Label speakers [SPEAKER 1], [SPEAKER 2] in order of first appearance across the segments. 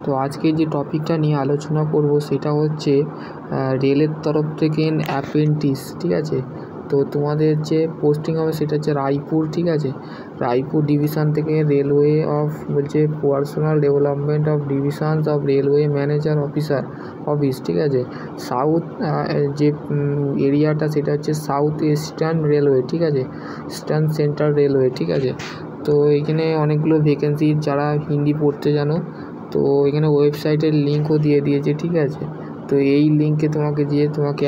[SPEAKER 1] তো আজকে যে টপিকটা নিয়ে আলোচনা করব সেটা হচ্ছে রেলের তরফ থেকে অ্যাপ্রেন্টিস, ঠিক আছে। তো তোমাদের যে পোস্টিং হবে সেটা হচ্ছে রায়পুর, ঠিক আছে। রায়পুর ডিভিশন থেকে রেলওয়ে বলছে personal development of divisions of railway manager office, ঠিক আছে। সাউথ যে এরিয়াটা সেটা হচ্ছে সাউথ ইস্টার্ন রেলওয়ে, ঠিক আছে, ইস্টার্ন সেন্ট্রাল রেলওয়ে, ঠিক আছে। তো এখানে অনেকগুলো ভ্যাকেন্সি, যারা হিন্দি পড়তে জানো তো এখানে ওয়েবসাইটের লিঙ্কও দিয়ে দিয়েছে, ঠিক আছে। তো এই লিঙ্কে তোমাকে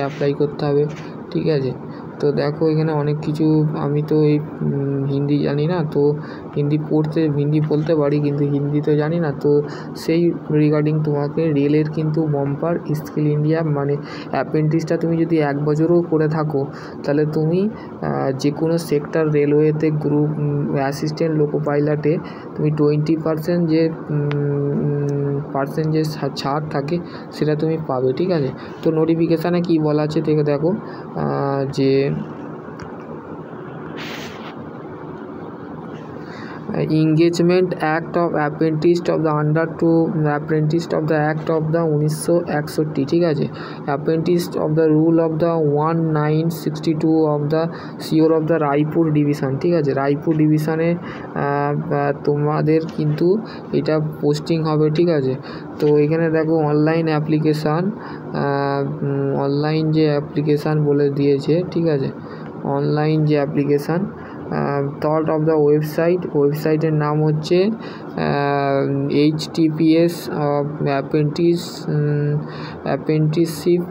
[SPEAKER 1] অ্যাপ্লাই করতে হবে, ঠিক আছে। তো দেখো এখানে অনেক কিছু, আমি তো এই হিন্দি জানি না, তো হিন্দি বলতে পারি কিন্তু হিন্দি তো জানি না। তো সেই রিগার্ডিং তোমাকে রেলের কিন্তু বাম্পার স্কিল ইন্ডিয়া মানে অ্যাপ্রেন্টিসটা তুমি যদি 1 বছরও করে থাকো তাহলে তুমি যে কোনো সেক্টর রেলওয়েতে গ্রুপ অ্যাসিস্ট্যান্ট লোকো পাইলটে তুমি 20% যে ছাড় থাকে সেটা তুমি পাবে, ঠিক আছে। তো নোটিফিকেশানে কী বলা আছে দেখো যে engagement act of apprentice of the under to apprentice of the act of the 1961, ঠিক আছে। apprentice of the rule of the 1962 of the sure of the Raipur division, ঠিক আছে। রায়পুর ডিভিশনে তোমাদের কিন্তু এটা পোস্টিং হবে, ঠিক আছে। তো এখানে দেখো অনলাইন যে অ্যাপ্লিকেশান বলে দিয়েছে, ঠিক আছে। অনলাইন যে অ্যাপ্লিকেশান থট অফ দ্য ওয়েবসাইটের নাম হচ্ছে https apprenticeship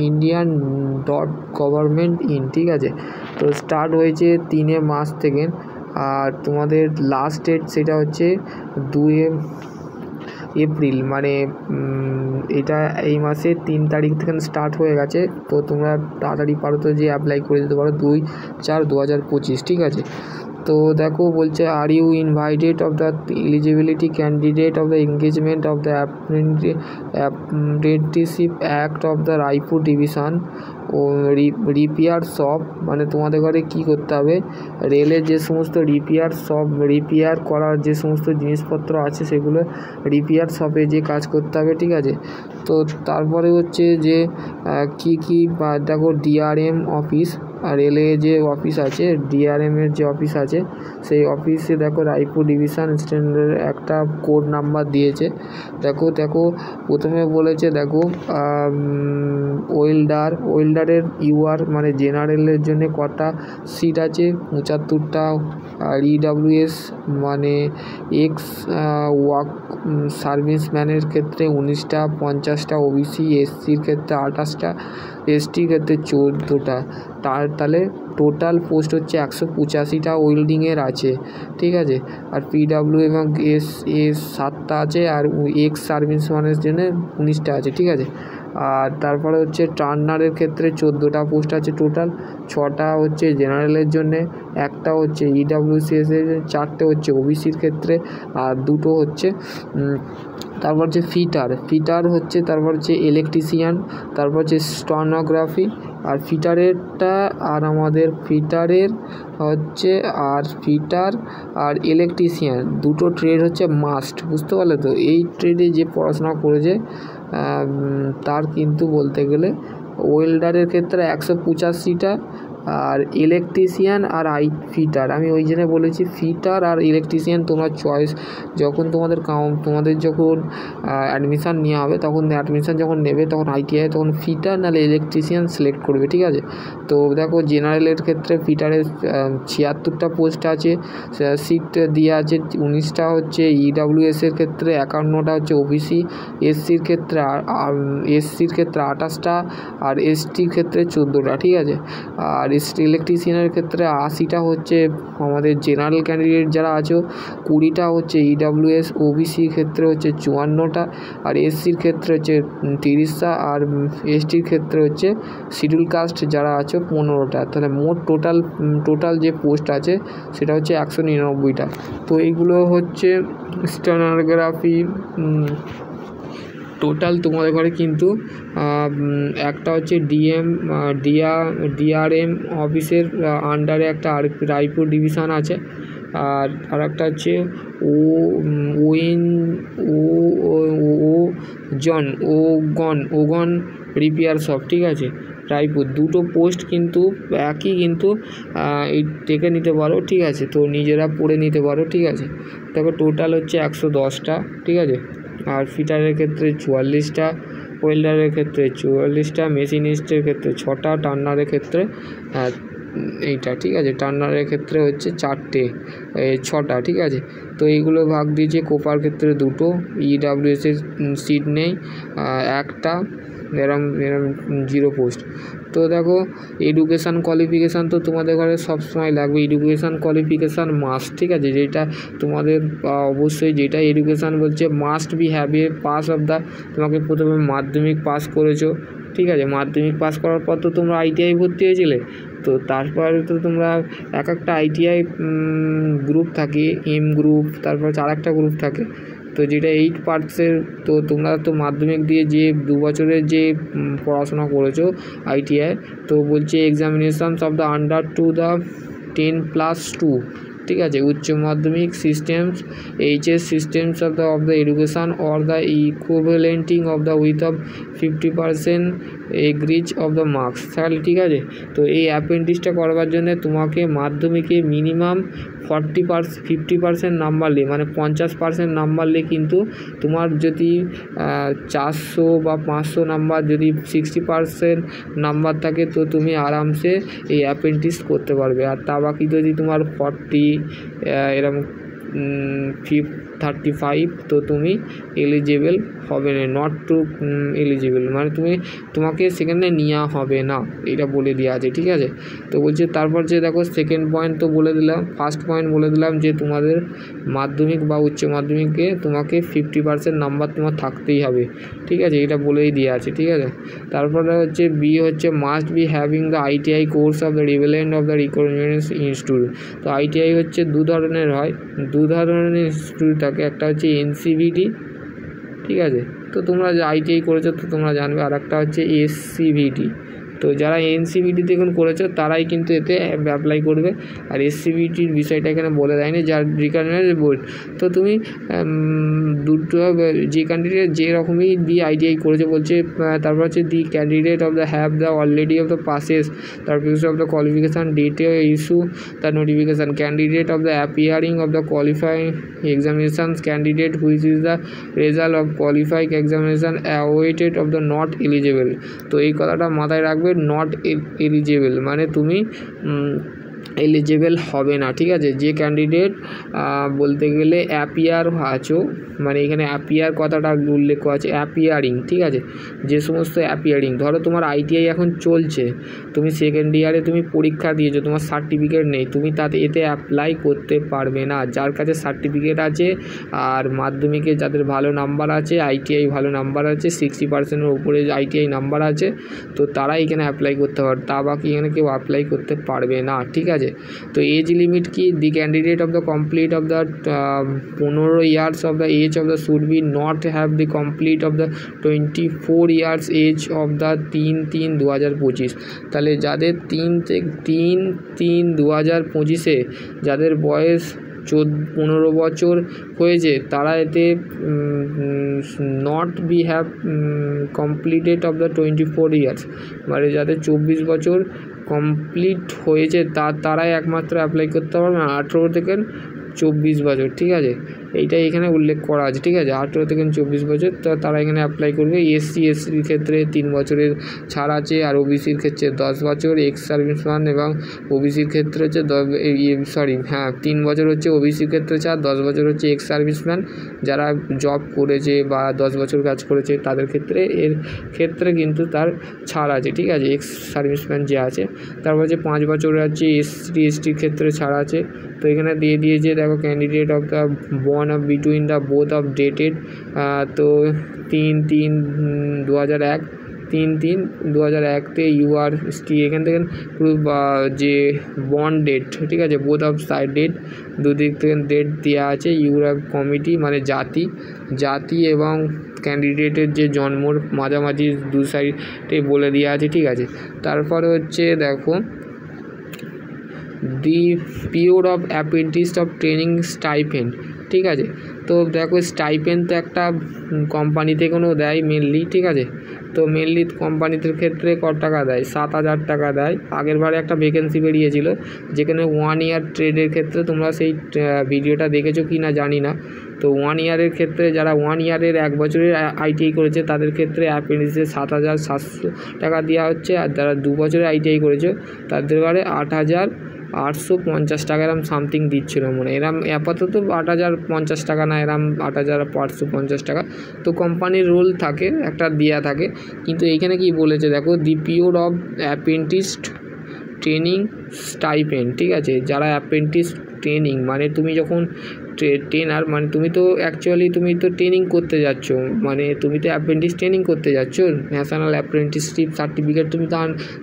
[SPEAKER 1] indian.government.in, ঠিক আছে। তো স্টার্ট হয়েছে 3 মার্চ থেকে, আর তোমাদের লাস্ট ডেট সেটা হচ্ছে 2 এপ্রিল, মানে এটা এই মাসের 3 তারিখ থেকে স্টার্ট হয়ে গেছে। তো তোমরা তাড়াতাড়ি পারো তো যে অ্যাপ্লাই করে দিতে পারো 2/4/2025, ঠিক আছে। তো দেখো বলছে are you invited of the eligibility candidate of the engagement of the apprenticeship act of the Raipur division ও রিপেয়ার শপ, মানে তোমাদের ঘরে কী করতে হবে, রেলের যে সমস্ত রিপেয়ার করার যে সমস্ত জিনিসপত্র আছে সেগুলো রিপেয়ার শপে যে কাজ করতে হবে, ঠিক আছে। তো তারপরে হচ্ছে যে কী বা দেখো ডিআরএম অফিস, রেলে যে অফিস আছে ডিআরএমের যে অফিস আছে সেই অফিসে দেখো রায়পুর ডিভিশন স্ট্যান্ডার্ড একটা কোড নাম্বার দিয়েছে। দেখো প্রথমে বলেছে দেখো ওয়েল্ডারের ইউআর মানে জেনারেলের জন্য কটা সিট আছে 75টা, আর ইডাব্লিউএস মানে এক্স ওয়ার্ক সার্ভিসম্যানের ক্ষেত্রে 19টা, 50টা ওবিসি, এসসির ক্ষেত্রে 28টা, এসটির ক্ষেত্রে 14টা। তাহলে টোটাল পোস্ট হচ্ছে 185টা ওয়েল্ডিংয়ের আছে, ঠিক আছে। আর পিডাব্লিউ এবং এস 7টা আছে, আর এক্স সার্ভিসম্যানের জন্য 19টা আছে, ঠিক আছে। আর তারপরে হচ্ছে টার্নারের ক্ষেত্রে 14টা পোস্ট আছে টোটাল, 6টা হচ্ছে জেনারেলের জন্যে, 1টা হচ্ছে ইডাব্লিউসিএস এর, 4টে হচ্ছে ওবিসির ক্ষেত্রে, আর 2টো হচ্ছে তারপর হচ্ছে ফিটার হচ্ছে, তারপর হচ্ছে ইলেকট্রিশিয়ান, তারপর হচ্ছে স্টেনোগ্রাফি, আর ফিটারেরটা আর আমাদের ফিটারের হচ্ছে আর ফিটার আর ইলেকট্রিশিয়ান দুটো ট্রেড হচ্ছে মাস্ট, বুঝতে পারলে তো। এই ট্রেডে যে পড়াশোনা করেছে তার কিন্তু বলতে গেলে ওয়েল্ডারের ক্ষেত্রে 185টা, আর ইলেকট্রিশিয়ান আর ফিটার, আমি ওই জন্য বলেছি ফিটার আর ইলেকট্রিশিয়ান তোমার চয়েস। যখন তোমাদের যখন অ্যাডমিশান নেওয়া হবে তখন অ্যাডমিশান যখন নেবে তখন আইটিআই তখন ফিটার নাহলে ইলেকট্রিশিয়ান সিলেক্ট করবে, ঠিক আছে। তো দেখো জেনারেলের ক্ষেত্রে ফিটারের 76টা পোস্ট আছে, সিট দিয়ে আছে, 19টা হচ্ছে ইডাব্লিউএসের ক্ষেত্রে, 51টা হচ্ছে ওবিসি, এসসির ক্ষেত্রে 28টা, আর এসটির ক্ষেত্রে 14টা, ঠিক আছে। আর ইলেকট্রিশিয়ানের ক্ষেত্রে 80টা হচ্ছে আমাদের জেনারেল ক্যান্ডিডেট যারা আছো, 20টা হচ্ছে ইডাব্লিউএস, ওবিসির ক্ষেত্রে হচ্ছে 54টা, আর এসসির ক্ষেত্রে হচ্ছে 30টা, আর এসটির ক্ষেত্রে হচ্ছে শিডিউল কাস্ট যারা আছো 15টা। তাহলে মোট টোটাল যে পোস্ট আছে সেটা হচ্ছে 199টা। তো এইগুলো হচ্ছে স্টেনোগ্রাফি টোটাল তোমাদের ঘরে কিন্তু একটা হচ্ছে ডিআরএম অফিসের আন্ডারে একটা রায়পুর ডিভিশন আছে, আর একটা হচ্ছে ওগন রিপেয়ার শপ, ঠিক আছে, রায়পুর। দুটো পোস্ট কিন্তু একই, কিন্তু এই দেখে নিতে পারো, ঠিক আছে, তো নিজেরা পড়ে নিতে পারো, ঠিক আছে। দেখো টোটাল হচ্ছে 110টা, ঠিক আছে। আর ফিটারের ক্ষেত্রে 44টা, ওয়েল্ডারের ক্ষেত্রে 44টা, মেশিনিস্টের ক্ষেত্রে 6টা, টার্নারের ক্ষেত্রে এইটা, ঠিক আছে, টার্নারের ক্ষেত্রে হচ্ছে 6টা, ঠিক আছে। তো এইগুলো ভাগ দিয়েছে। কোপার ক্ষেত্রে 2টো, ইডাব্লিউএসের সিট নেই, একটা, এরম 0 পোস্ট। তো দেখো এডুকেশান কোয়ালিফিকেশান তো তোমাদের ঘরে সবসময় লাগবে, এডুকেশান কোয়ালিফিকেশান মাস্ট, ঠিক আছে, যেটা তোমাদের অবশ্যই, যেটা এডুকেশান বলছে must be have A pass of the, তোমাকে প্রথমে মাধ্যমিক পাস করেছো, ঠিক আছে, মাধ্যমিক পাস করার পর তো তোমরা আইটিআই ভর্তি হয়েছিলে, তো তারপরে তো তোমরা এক একটা আইটিআই গ্রুপ থাকে, এম গ্রুপ, তারপর আর একটা গ্রুপ থাকে, তো যেটা 8 পার্টসের। তো তোমরা তো মাধ্যমিক দিয়ে যে 2 বছরের যে পড়াশোনা করেছো আইটিআই, তো বলছে examinations of the under to the 10+2, ঠিক আছে, উচ্চ মাধ্যমিক systems, HS systems of the education or the equivalenting of the with of 50% aggregate of the marks, তাহলে ঠিক আছে। তো এই অ্যাপ্রেন্টিসটা করবার জন্য তোমাকে মাধ্যমিকে মিনিমাম 50% নাম্বার নিয়ে, মানে 50% নাম্বার নিয়ে, কিন্তু তোমার যদি 400 বা 500 নাম্বার, যদি 60% নাম্বার থাকে, তো তুমি আরামসে এই অ্যাপ্রেন্টিস করতে পারবে। আর তা বাকি যদি তোমার 40 এরকম 35, তো তুমি এলিজিবল হবে না, নট টু এলিজিবল, মানে তোমাকে সেখানে নেওয়া হবে না, এটা বলে দেওয়া আছে, ঠিক আছে। তো বলছে তারপর যে দেখো সেকেন্ড পয়েন্ট তো বলে দিলাম, ফার্স্ট পয়েন্ট বলে দিলাম যে তোমাদের মাধ্যমিক বা উচ্চ মাধ্যমিকে তোমাকে 50% নাম্বার তোমার থাকতেই হবে, ঠিক আছে, এটা বলেই দেওয়া আছে, ঠিক আছে। তারপরে হচ্ছে বি হচ্ছে must be having the ITI course of the relevant of the recognised institute. তো আইটিআই হচ্ছে 2 ধরনের হয়, 2 ধরনের ইনস্টিটিউট থাকে, একটা হচ্ছে এনসিভিটি, ঠিক আছে, তো তোমরা যে আইটিআই করেছো তো তোমরা জানবে, আর একটা হচ্ছে এসসিভিটি। তো যারা এনসিভিটি দেখুন করেছো তারাই কিন্তু এতে অ্যাপ্লাই করবে, আর এসসিভিটির বিষয়টা এখানে বলে দেয়নি, যার রিকগনাইজড বোর্ড। তো তুমি দুটো, যে ক্যান্ডিডেট যে রকমই দি আইটিআই করেছে বলছে, তারপর হচ্ছে দি candidate of the have the already of the passes, তারপর অফ দ্য কোয়ালিফিকেশান ডেটে issue the notification, candidate of the appearing of the qualifying examinations, candidate which is the result of qualifying examination awaited of the not eligible। তো এই কথাটা মাথায় রাখবে, not eligible মানে তুমি eligible হবে না, ঠিক আছে। যে ক্যান্ডিডেট বলতে গেলে অ্যাপিয়ার আছো, মানে এখানে অ্যাপিয়ার কথাটা উল্লেখ করা আছে, অ্যাপিয়ারিং, ঠিক আছে, যে সমস্ত অ্যাপিয়ারিং, ধরো তোমার আইটিআই এখন চলছে, তুমি সেকেন্ড ইয়ারে তুমি পরীক্ষা দিয়েছো, তোমার সার্টিফিকেট নেই, তুমি তাতে এতে অ্যাপ্লাই করতে পারবে না। যার কাছে সার্টিফিকেট আছে আর মাধ্যমিকে যাদের ভালো নাম্বার আছে, আইটিআই ভালো নাম্বার আছে, 60%-এর উপরে আইটিআই নাম্বার আছে, তো তারা এখানে অ্যাপ্লাই করতে পারবে, তা বাকি এখানে কেউ অ্যাপ্লাই করতে পারবে না, ঠিক আছে। তো এজ লিমিট কি, the candidate of the complete of the 15 years of the age of the should be not have the complete of the 24 years age of the 3/3/2025। তাহলে যাদের 3/3/2025-এ যাদের বয়স 15 বছর হয়েছে, তারা এতে not be have completed of the 24 ইয়ার্স, মানে যাদের 24 বছর কমপ্লিট হয়েছে তারাই একমাত্র অ্যাপ্লাই করতে পারবে, 18 থেকে 24 বছর, ঠিক আছে, এইটাই এখানে উল্লেখ করা আছে, ঠিক আছে, 18 থেকে 24 বছর তো তারা এখানে অ্যাপ্লাই করবে। এসসির ক্ষেত্রে 3 বছরের ছাড় আছে, আর ওবিসির ক্ষেত্রে 10 বছর, এক্স সার্ভিসম্যান এবং ওবিসির ক্ষেত্রে হচ্ছে 3 বছর হচ্ছে ওবিসির ক্ষেত্রে ছাড়, 10 বছর হচ্ছে এক্স সার্ভিসম্যান, যারা জব করেছে বা 10 বছর কাজ করেছে তাদের ক্ষেত্রে, এর ক্ষেত্রে কিন্তু তার ছাড় আছে, ঠিক আছে, এক্স সার্ভিসম্যান যে আছে। তারপর হচ্ছে 5 বছর আছে এসটির ক্ষেত্রে ছাড় আছে। তো এখানে দিয়ে দিয়েছে দেখো, candidate of the born of between the both of dated, তো 3/3/2001, 3/3/2001-তে ইউআর এখান থেকে যে বন্ড ডেট, ঠিক আছে, বোথ অফ সাইড ডেট, দুদিক থেকে ডেট দেওয়া আছে। ইউআর কমিটি মানে জাতি এবং ক্যান্ডিডেটের যে জন্মর মাঝামাঝি 2 সাইডে বলে দেওয়া আছে, ঠিক আছে। তারপরে হচ্ছে দেখো, দি period of apprentice of training stipend, ঠিক আছে। তো দেখো স্টাইপেন্ড তো একটা কোম্পানি থেকেও দেয় মেনলি, ঠিক আছে। তো মেনলি কোম্পানিদের ক্ষেত্রে কত টাকা দেয়, 7,000 টাকা দেয়। আগের বারে একটা ভ্যাকেন্সি বেরিয়েছিল যেখানে 1 ইয়ার ট্রেডের ক্ষেত্রে, তোমরা সেই ভিডিওটা দেখেছো কি না জানি না। তো 1 ইয়ারের ক্ষেত্রে যারা 1 ইয়ারের 1 বছরের ITI করেছে তাদের ক্ষেত্রে অ্যাপ্রেন্টিসে 7,700 টাকা দেওয়া হচ্ছে, আর যারা 2 বছরের ITI করেছে তাদের বারে 8,850 টাকা এরম সামথিং দিচ্ছিলো, মানে এরম আপাতত 8,050 টাকা না, এরম 8,850 টাকা। তো কোম্পানির রোল থাকে একটা দেওয়া থাকে, কিন্তু এইখানে কি বলেছে দেখো, দি period of apprentice training stipend, ঠিক আছে। যারা অ্যাপ্রেন্টিস ট্রেনিং মানে তুমি যখন ট্রেনার, মানে তুমি তো অ্যাকচুয়ালি তুমি তো ট্রেনিং করতে যাচ্ছ, মানে তুমি তো অ্যাপ্রেন্টিস ট্রেনিং করতে যাচ্ছ, ন্যাশনাল অ্যাপ্রেন্টিসশিপ সার্টিফিকেট তুমি তো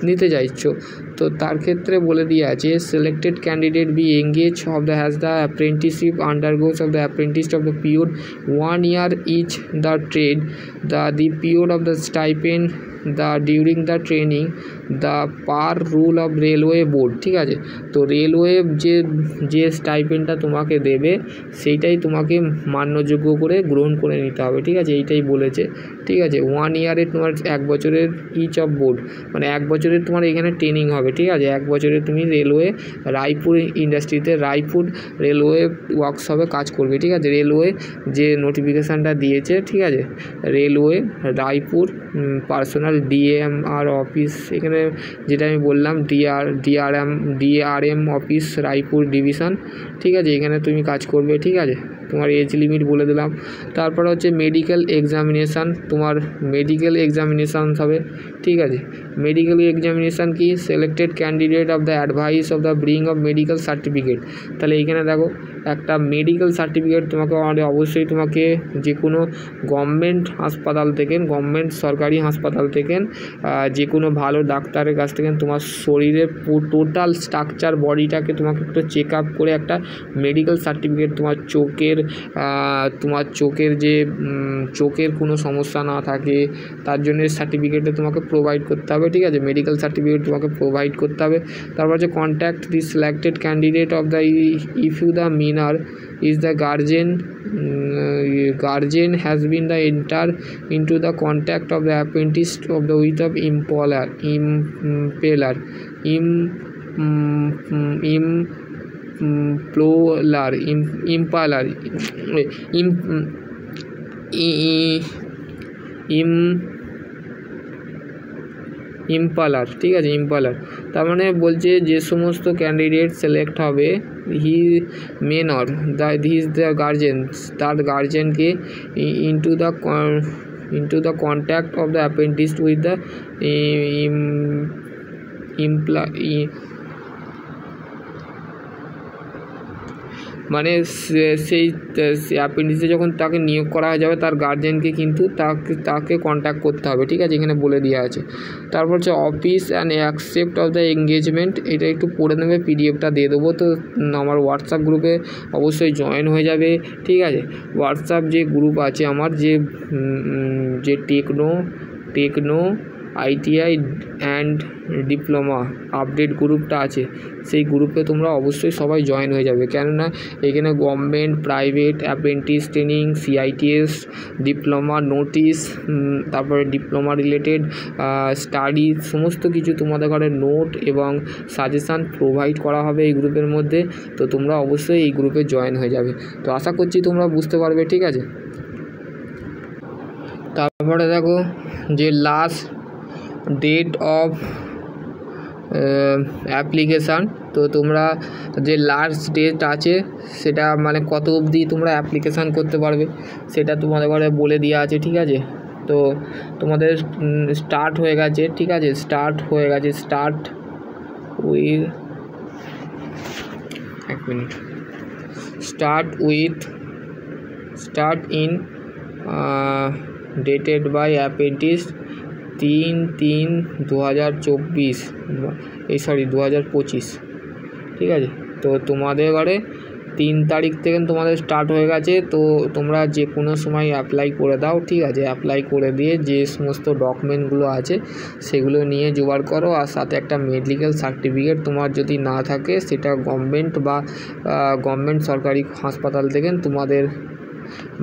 [SPEAKER 1] নিতে চাইছো। তো তার ক্ষেত্রে বলে দিয়ে আছে, selected candidate be engage of the has the apprenticeship undergoes of the apprentice of the period 1 year each the trade the period of the stipend the during the training the per rule of railway board, ঠিক আছে। তো railway যে স্টাইপেন্ডটা তোমাকে দেবে সেইটাই তোমাকে মান্যযোগ্য করে গ্রহণ করে নিতে হবে, ঠিক আছে। এইটাই বলেছে, ঠিক আছে। 1 ইয়ারে তোমার 1 বছরের ইচ অফ বোর্ড, মানে 1 বছরের তোমার এখানে ট্রেনিং হবে, ঠিক আছে। 1 বছরে তুমি রেলওয়ে রায়পুর ইন্ডাস্ট্রিতে, রায়পুর রেলওয়ে ওয়ার্কশপে কাজ করবে, ঠিক আছে। রেলওয়ে যে নোটিফিকেশানটা দিয়েছে, ঠিক আছে, railway Raipur personal DMR office, এখানে যেটা আমি বললাম DRM অফিস রায়পুর ডিভিশন, ঠিক আছে। এখানে তুমি কাজ করবে, ঠিক আছে। তোমার এজ লিমিট বলে দিলাম। তারপর হচ্ছে মেডিকেল এক্সামিনেশান, তোমার মেডিকেল এক্সামিনেশান হবে, ঠিক আছে। মেডিকেল এক্সামিনেশান কি, selected candidate of the advice of the bring of medical certificate. তাহলে এইখানে দেখো একটা মেডিকেল সার্টিফিকেট তোমাকে অবশ্যই তোমাকে যে কোনো গভর্নমেন্ট হাসপাতাল থেকে, গভর্নমেন্ট সরকারি হাসপাতাল থেকে, যে কোনো ভালো ডাক্তারের কাছ থেকে তোমার শরীরের টোটাল স্ট্রাকচার বডিটাকে তোমাকে একটু চেক আপ করে একটা মেডিকেল সার্টিফিকেট, তোমার চোখের যে চোখের কোনো সমস্যা না থাকে তার জন্য সার্টিফিকেটে তোমাকে প্রোভাইড করতে হবে, ঠিক আছে। মেডিকেল সার্টিফিকেট তোমাকে প্রোভাইড করতে হবে। তারপর হচ্ছে contact the selected candidate of the if you the minor is the guardian has been the enter into the contact of the apprentice of the with of impaler ইম্পালার, ঠিক আছে, ইম্পালার। তার মানে বলছে যে সমস্ত ক্যান্ডিডেট সিলেক্ট হবে, হি মেনর হিজ দ্য গার্জেন, তার গার্জেনকে into the contact of the apprentice with the মানে সেই অ্যাপ্রেন্টিসে যখন তাকে নিয়োগ করা যাবে তার গার্জেনকে কিন্তু তাকে কন্ট্যাক্ট করতে হবে, ঠিক আছে, এখানে বলে দেওয়া আছে। তারপর হচ্ছে office and accept of the engagement, এটা একটু পড়ে নেবে, PDFটা দিয়ে দেবো। তো আমার হোয়াটসঅ্যাপ গ্রুপে অবশ্যই জয়েন হয়ে যাবে, ঠিক আছে। হোয়াটসঅ্যাপ যে গ্রুপ আছে আমার, যে techno ITI and diploma update গ্রুপটা আছে, সেই গ্রুপে তোমরা অবশ্যই সবাই জয়েন হয়ে যাবে। কেননা এখানে government, private, apprentice training, CITS, diploma notice, তারপরে ডিপ্লোমা রিলেটেড স্টাডি, সমস্ত কিছু তোমাদের ঘরে নোট এবং সাজেশান প্রোভাইড করা হবে এই গ্রুপের মধ্যে। তো তোমরা অবশ্যই এই গ্রুপে জয়েন হয়ে যাবে। তো আশা করছি তোমরা বুঝতে পারবে, ঠিক আছে। তারপরে দেখো যে লাস্ট ডেট অফ অ্যাপ্লিকেশান, তো তোমরা যে লাস্ট ডেট আছে সেটা মানে কত অবধি তোমরা অ্যাপ্লিকেশান করতে পারবে সেটা তোমাদের ঘরে বলে দেওয়া আছে, ঠিক আছে। তো তোমাদের স্টার্ট হয়ে গেছে, ঠিক আছে, start in dated by apprentice 3/3/2025, ঠিক আছে। তো তোমাদের ঘরে 3 তারিখ থেকে তোমাদের স্টার্ট হয়ে গেছে। তো তোমরা যে কোনো সময় অ্যাপ্লাই করে দাও, ঠিক আছে। অ্যাপ্লাই করে দিয়ে যে সমস্ত ডকুমেন্টগুলো আছে সেগুলো নিয়ে জোগাড় করো, আর সাথে একটা মেডিকেল সার্টিফিকেট তোমার যদি না থাকে সেটা গভর্নমেন্ট বা গভর্নমেন্ট সরকারি হাসপাতাল থেকে তোমাদের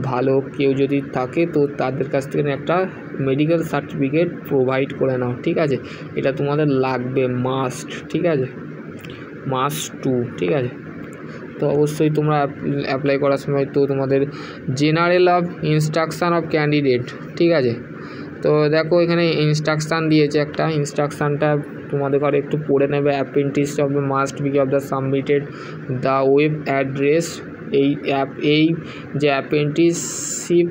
[SPEAKER 1] ভালো কেউ যদি থাকে তো তাদের কাছ থেকে একটা মেডিকেল সার্টিফিকেট প্রোভাইড করে নাও, ঠিক আছে। এটা তোমাদের লাগবে মাস্ট, ঠিক আছে, মাস্ট টু, ঠিক আছে। তো অবশ্যই তোমরা অ্যাপ্লাই করার সময় তো তোমাদের general of instruction of candidate, ঠিক আছে। তো দেখো এখানে ইনস্ট্রাকশান দিয়েছে একটা, ইনস্ট্রাকশানটা তোমাদের ঘরে একটু পড়ে নেবে। Apprentice of the must be of the submitted the web address. এই যে অ্যাপ্রেন্টিসশিপ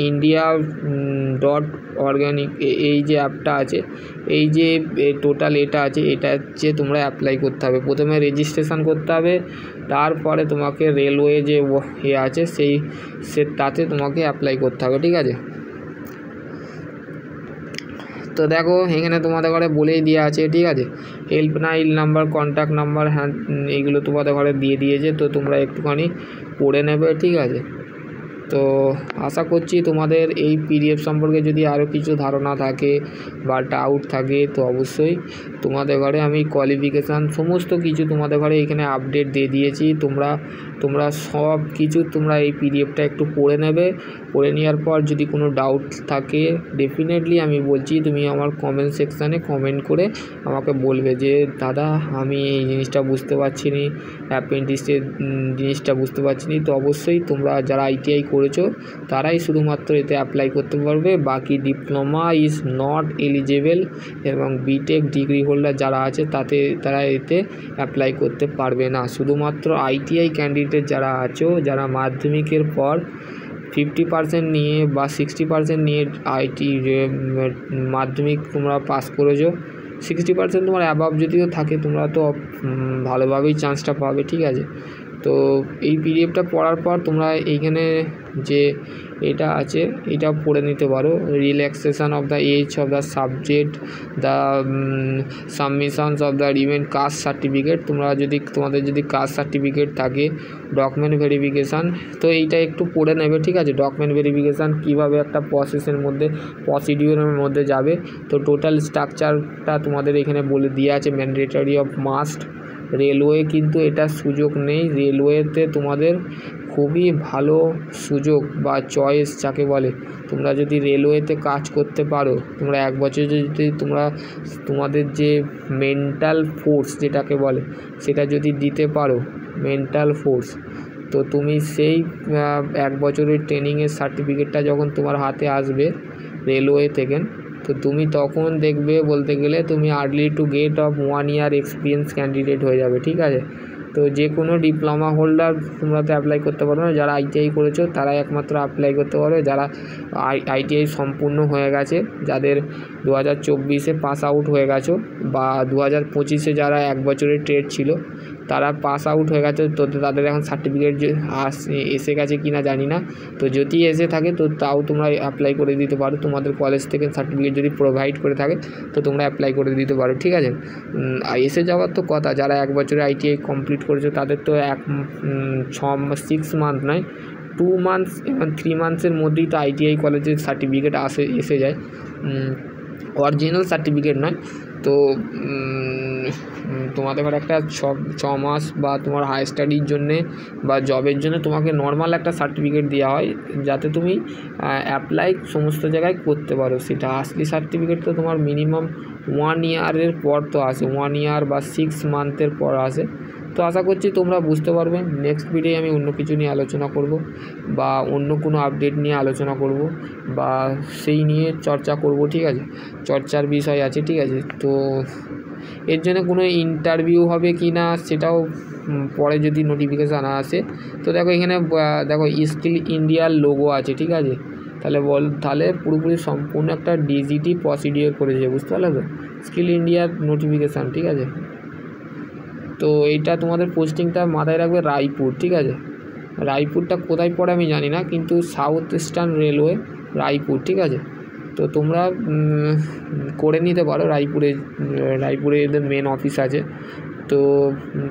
[SPEAKER 1] ইন্ডিয়া .অর্গানিক এই যে অ্যাপটা আছে, এই যে টোটাল এটা আছে, এটা হচ্ছে তোমরা অ্যাপ্লাই করতে হবে। প্রথমে রেজিস্ট্রেশন করতে হবে, তারপরে তোমাকে রেলওয়ে যে আছে তাতে তোমাকে অ্যাপ্লাই করতে হবে, ঠিক আছে। তো দেখো এখানে তোমাদের ঘরে বলেই দেওয়া আছে, ঠিক আছে। হেল্পলাইন নাম্বার, কন্ট্যাক্ট নাম্বার, হ্যাঁ এইগুলো তোমাদের ঘরে দিয়ে দিয়েছে। তো তোমরা একটুখানি পড়ে নেবে, ঠিক আছে। তো আশা করছি তোমাদের এই পিডিএফ সম্পর্কে যদি আরও কিছু ধারণা থাকে বা ডাউট থাকে তো অবশ্যই তোমাদের ঘরে আমি কোয়ালিফিকেশান সমস্ত কিছু তোমাদের ঘরে এখানে আপডেট দিয়ে দিয়েছি। তোমরা সব কিছু তোমরা এই পিডিএফটা একটু পড়ে নেবে। পড়ে নেওয়ার পর যদি কোনো ডাউট থাকে ডেফিনেটলি আমি বলছি তুমি আমার কমেন্ট সেকশানে কমেন্ট করে আমাকে বলবে যে দাদা আমি এই জিনিসটা বুঝতে পারছি নি, অ্যাপ্রেন্টিসের জিনিসটা বুঝতে পারছি নি। তো অবশ্যই তোমরা যারা আইটিআই করেছো তারাই শুধুমাত্র এতে অ্যাপ্লাই করতে পারবে, বাকি ডিপ্লোমা ইজ নট এলিজেবল এবং বিটেক ডিগ্রি হোল্ডার যারা আছে তারা এতে অ্যাপ্লাই করতে পারবে না। শুধুমাত্র আইটিআই ক্যান্ডিডেট যারা আছো, যারা মাধ্যমিকের পর 50% নিয়ে বা 60% নিয়ে মাধ্যমিক তোমরা পাস করেছো, 60% তোমার অ্যাবাভ যদিও থাকে তোমরা তো ভালোভাবেই চান্সটা পাবে, ঠিক আছে। তো এই পিডিএফটা পড়ার পর তোমরা এইখানে যে এটা আছে এটা পড়ে নিতে পারো। Relaxation of the age of the subject, the submissions of the রিমেন্ট কাস্ট সার্টিফিকেট। তোমাদের যদি কাস্ট সার্টিফিকেট থাকে, ডকুমেন্ট ভেরিফিকেশান, তো এইটা একটু পড়ে নেবে, ঠিক আছে। ডকুমেন্ট ভেরিফিকেশান কীভাবে একটা প্রসিডিউরের মধ্যে যাবে, তো টোটাল স্ট্রাকচারটা তোমাদের এখানে বলে দিয়ে আছে। Mandatory of must. রেলওয়ে কিন্তু এটা সুযোগ নেই, রেলওয়েতে তোমাদের খুবই ভালো সুযোগ বা চয়েস যাকে বলে। তোমরা যদি রেলওয়েতে কাজ করতে পারো, তোমরা 1 বছর যদি তোমাদের যে মেন্টাল ফোর্স যেটাকে বলে সেটা যদি দিতে পারো, মেন্টাল ফোর্স, তো তুমি সেই 1 বছরের ট্রেনিংয়ের সার্টিফিকেটটা যখন তোমার হাতে আসবে রেলওয়ে থেকে, তো তুমি তখন দেখবে বলতে গেলে তুমি early to get of 1 year experience candidate হয়ে যাবে, ঠিক আছে। তো যে কোনো ডিপ্লোমা হোল্ডার তোমরা তো অ্যাপ্লাই করতে পারো না, যারা আইটিআই করেছো তারাই একমাত্র অ্যাপ্লাই করতে পারো, যারা আইটিআই সম্পূর্ণ হয়ে গেছে, যাদের 2024-এ পাস আউট হয়ে গেছো বা 2025-এ যারা 1 বছরের ট্রেড ছিল তারা পাস আউট হয়ে গেছে। তো তাদের এখন সার্টিফিকেট এসে গেছে কি না জানি না, তো যদি এসে থাকে তো তাও তোমরা অ্যাপ্লাই করে দিতে পারো। তোমাদের কলেজ থেকে সার্টিফিকেট যদি প্রোভাইড করে থাকে তো তোমরা অ্যাপ্লাই করে দিতে পারো, ঠিক আছে। এসে যাওয়ার তো কথা, যারা 1 বছরে আইটিআই কমপ্লিট করেছো তাদের তো 6 মান্থ নয় 2 মান্থস এবং 3 মান্থসের মধ্যেই তো আইটিআই কলেজের সার্টিফিকেট এসে যায়, অরিজিনাল সার্টিফিকেট নয়। তো তোমাদের ঘরে একটা 6 মাস বা তোমার হায়ার স্টাডির জন্যে বা জবের জন্য তোমাকে নর্মাল একটা সার্টিফিকেট দেওয়া হয় যাতে তুমি অ্যাপ্লাই সমস্ত জায়গায় করতে পারো। সেটা আসলি সার্টিফিকেট তো তোমার মিনিমাম 1 year পর তো আসে, 1 year বা 6 মান্থের পর আসে। তো আশা করছি তোমরা বুঝতে পারবে। নেক্সট ভিডিও আমি অন্য কিছু নিয়ে আলোচনা করব বা অন্য কোনো আপডেট নিয়ে আলোচনা করব বা সেই নিয়ে চর্চা করব, ঠিক আছে। চর্চার বিষয় আছে, ঠিক আছে। তো এর জন্য কোনো ইন্টারভিউ হবে কি না সেটাও পরে যদি নোটিফিকেশান আসে। তো দেখো এখানে দেখো স্কিল ইন্ডিয়ার লোগো আছে, ঠিক আছে। তাহলে পুরোপুরি সম্পূর্ণ একটা ডিজিটি প্রসিডিওর করেছে, বুঝতে পারলে তো, স্কিল ইন্ডিয়ার নোটিফিকেশান, ঠিক আছে। তো এইটা তোমাদের পোস্টিংটা মাথায় রাখবে রায়পুর, ঠিক আছে। রায়পুরটা কোথায় পড়ে আমি জানি না, কিন্তু সাউথ ইস্টার্ন রেলওয়ে রায়পুর, ঠিক আছে। তো তোমরা করে নিতে পারো, রায়পুরে এদের মেন অফিস আছে। তো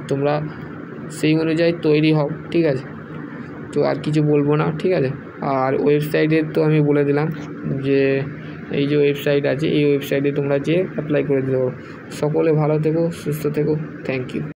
[SPEAKER 1] তোমরা সেই অনুযায়ী তৈরি হও, ঠিক আছে। তো আর কিছু বলবো না, ঠিক আছে। আর ওয়েবসাইটের তো আমি বলে দিলাম যে এই যে ওয়েবসাইট আছে, এই ওয়েবসাইটে তোমরা যেয়ে অ্যাপ্লাই করে দিতে পারো। সকলে ভালো থেকো, সুস্থ থেকো, থ্যাংক ইউ।